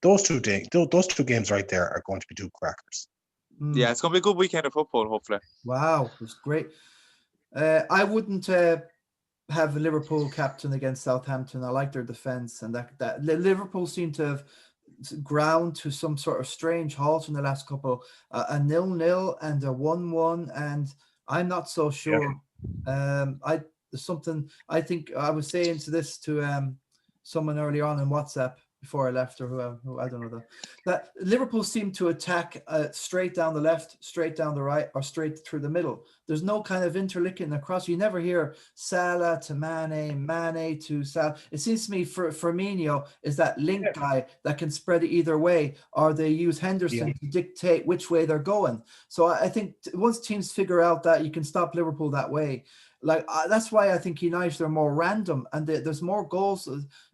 Those two games right there are going to be 2 crackers. Yeah, it's going to be a good weekend of football, hopefully. Wow, it's great. I wouldn't have a Liverpool captain against Southampton. I like their defence, and that Liverpool seem to have ground to some sort of strange halt in the last couple. A 0-0 and a 1-1, and I'm not so sure. Yeah. I think I was saying to someone earlier on in WhatsApp. before I left, or who I don't know. That Liverpool seem to attack straight down the left, straight down the right, or straight through the middle. There's no kind of interlinking across. You never hear Salah to Mane, Mane to Salah. It seems to me Firmino is that link guy that can spread it either way, or they use Henderson to dictate which way they're going. So I think once teams figure out that you can stop Liverpool that way, like that's why I think United are more random, and there's more goals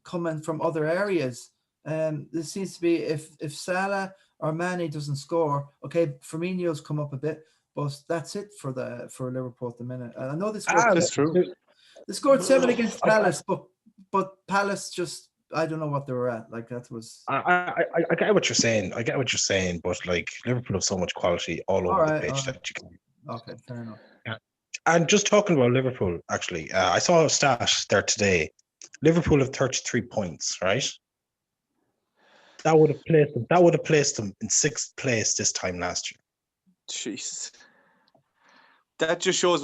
coming from other areas. This seems to be if Salah or Mane doesn't score, okay, Firmino's come up a bit, but that's it for Liverpool at the minute. I know they scored. That's true. They scored 7 against Palace, but Palace just, I don't know what they were at. Like that was. I get what you're saying. But like Liverpool have so much quality all over the pitch that you can. Okay, fair enough. Yeah. And just talking about Liverpool, actually, I saw a stat there today. Liverpool have 33 points, right? That would have placed them in 6th place this time last year. Jeez. That just shows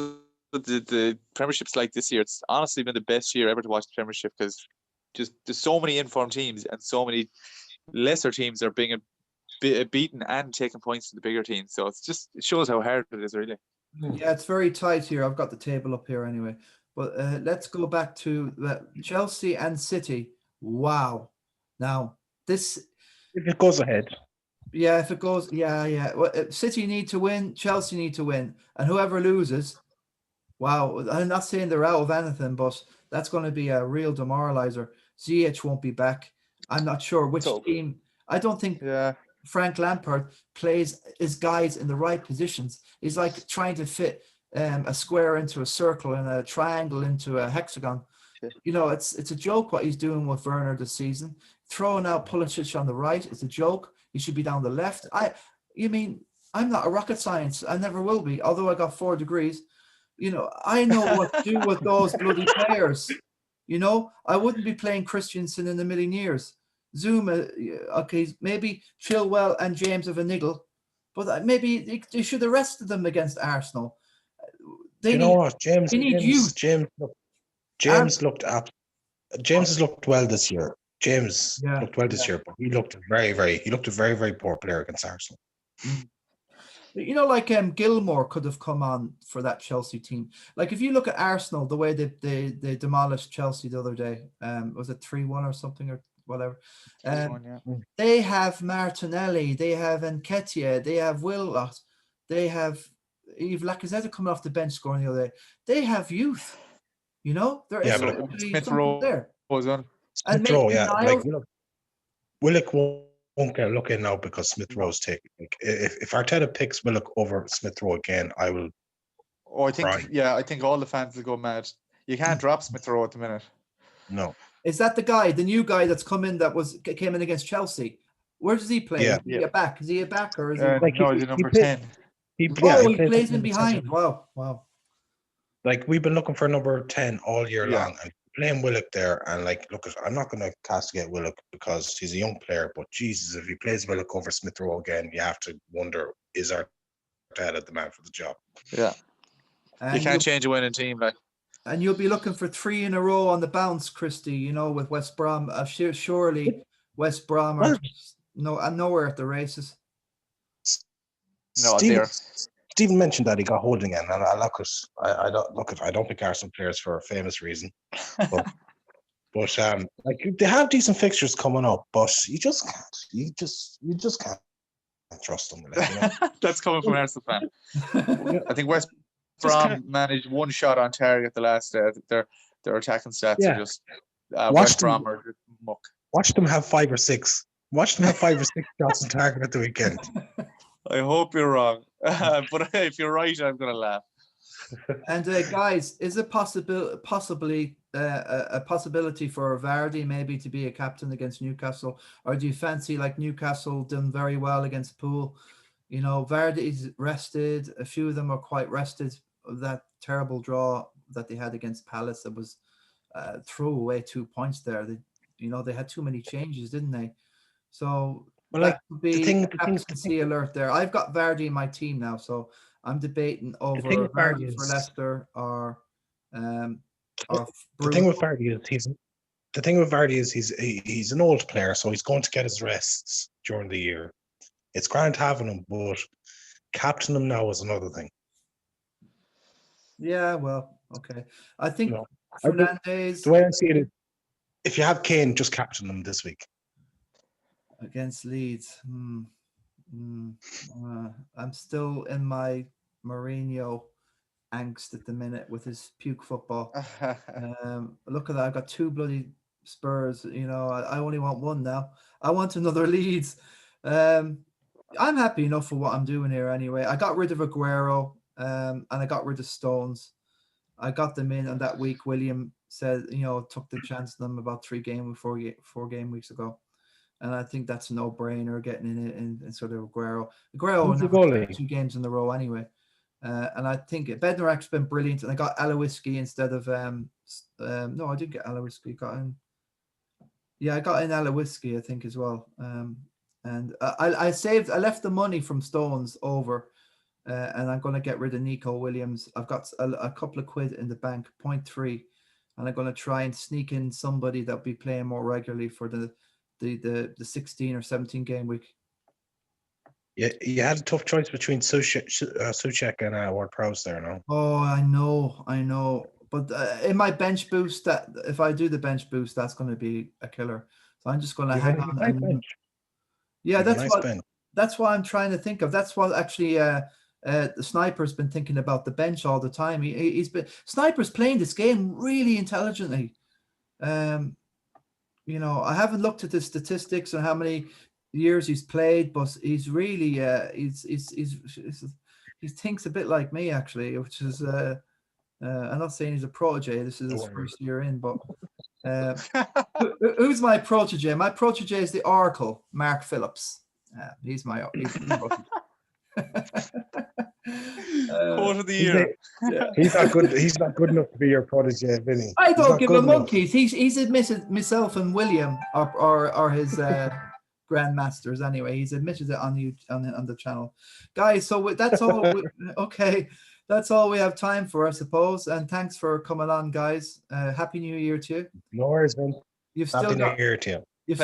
the Premiership's like this year. It's honestly been the best year ever to watch the Premiership, because just there's so many informed teams and so many lesser teams are being beaten and taking points to the bigger teams. So it shows how hard it is, really. Yeah, it's very tight here. I've got the table up here anyway. But let's go back to Chelsea and City. Wow. Now, this... If it goes ahead. Yeah, if it goes... Yeah. Well, City need to win. Chelsea need to win. And whoever loses... Wow. I'm not saying they're out of anything, but that's going to be a real demoralizer. Ziyech won't be back. I'm not sure which team... I don't think... Frank Lampard plays his guys in the right positions. He's like trying to fit a square into a circle and a triangle into a hexagon. You know, it's a joke what he's doing with Werner this season. Throwing out Pulisic on the right, it's a joke. He should be down the left. I'm not a rocket science. I never will be, although I got 4 degrees. You know, I know what to do with those bloody players. You know, I wouldn't be playing Christensen in a million years. Zuma, okay, maybe Chilwell and James have a niggle, but maybe they should have rested them against Arsenal. James has looked well this year. James looked well this year, but he looked a very, very poor player against Arsenal. You know, like Gilmore could have come on for that Chelsea team. Like if you look at Arsenal, the way they demolished Chelsea the other day, was it 3-1 or something or whatever? They have Martinelli, they have Nketiah, they have Willock, they have Yves Lacazette coming off the bench scoring the other day. They have youth, you know. There is Smith Rowe there. Smith Rowe, like Willock won't get a look in now because Smith Rowe's taking. If Arteta picks Willock over Smith Rowe again, I will. Oh, I think all the fans will go mad. You can't drop Smith Rowe at the minute. No. Is that the new guy that's come in came in against Chelsea? Where does he play? Is he a back? Is he a back or is he? No, he's number 10. He plays in behind. Wow. Like we've been looking for number 10 all year long, and playing Willock there, and like, look, I'm not going to castigate Willock because he's a young player, but Jesus, if he plays Willock over Smith Rowe again, you have to wonder, is Arteta the man for the job? Yeah, you can't change a winning team, like. And you'll be looking for 3 in a row on the bounce, Christy, you know, with West Brom. Surely West Brom are nowhere at the races. No, Stephen mentioned that he got hold again, and I don't think Arsenal players for a famous reason. But like they have decent fixtures coming up, but you just can't trust them. Like, you know? That's coming from an Arsenal fan. I think West Brom managed 1 shot on target the last day. Their attacking stats are just West Brom are just muck. Watch them have 5 or 6. Watch them have 5 or 6 shots on target at the weekend. I hope you're wrong, but if you're right, I'm going to laugh. And guys, is it possibly a possibility for Vardy maybe to be a captain against Newcastle, or do you fancy like Newcastle done very well against Poole? You know, Vardy's rested. A few of them are quite rested. That terrible draw that they had against Palace, that was throw away 2 points there. They had too many changes, didn't they? So that could be a captaincy alert there. I've got Vardy in my team now, so I'm debating over Vardy for Leicester or the thing with Vardy is the thing with Vardy is he's an old player, so he's going to get his rests during the year. It's grand having him, but captain him now is another thing. Yeah, well, okay. I think No. Fernandes The way I see it is, if you have Kane, just captain him this week. against Leeds. I'm still in my Mourinho angst at the minute with his puke football. Look at that. I've got 2 bloody Spurs. You know, I only want 1 now. I want another Leeds. I'm happy enough for what I'm doing here anyway. I got rid of Aguero and I got rid of Stones. I got them in on that week. William said, took the chance on them about 4 game weeks ago. And I think that's a no-brainer getting in it and sort of Aguero. Who's the never goalie? 2 games in a row anyway. And I think Bednarek's been brilliant. And I got Alowiski instead of no, I did get Alowiski. I got in Alowiski, I think, as well. And I left the money from Stones over, and I'm going to get rid of Nico Williams. I've got a couple of quid in the bank, 0.3, and I'm going to try and sneak in somebody that'll be playing more regularly for the 16 or 17 game week. Yeah, you had a tough choice between Souček and Ward-Prowse there, no? Oh, I know. But in my bench boost, that if I do the bench boost, that's going to be a killer. So I'm just going to hang on. That's what I'm trying to think of. That's what actually the Sniper's been thinking about the bench all the time. Sniper's playing this game really intelligently. I haven't looked at the statistics and how many years he's played, but he's really he thinks a bit like me actually, which is I'm not saying he's a protege. This is his first year in, but who's my protege? My protege is the Oracle, Mark Phillips. He's my protege. Quote of the year. He's not good. He's not good enough to be your protege, Vinny. I don't give him monkeys. He's admitted myself and William are his grandmasters anyway. He's admitted it on the channel, guys. So that's all. Okay. That's all we have time for, I suppose. And thanks for coming on, guys. Happy New Year to you. No worries, man. Happy New Year to you. You've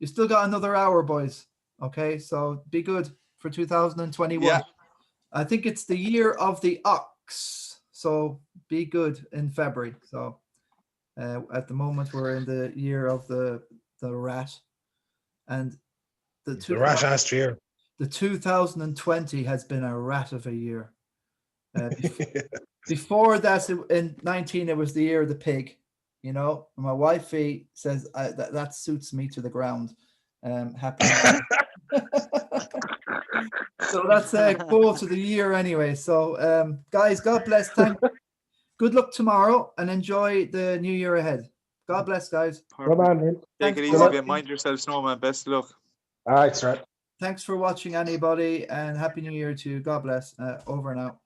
still got another hour, boys. Okay, so be good for 2021. Yeah. I think it's the year of the ox, so be good in February. So at the moment, we're in the year of the rat, and the rat last year. The 2020 has been a rat of a year. Before that, in 19, it was the year of the pig. My wifey says that suits me to the ground. Happy. So that's a quote of the year anyway. So, guys, God bless. Good luck tomorrow and enjoy the new year ahead. God bless, guys. Come on, man. Take it easy. Mind yourself, Snowman. Best of luck. All right, sir. Thanks for watching, anybody, and Happy New Year to you. God bless. Over and out.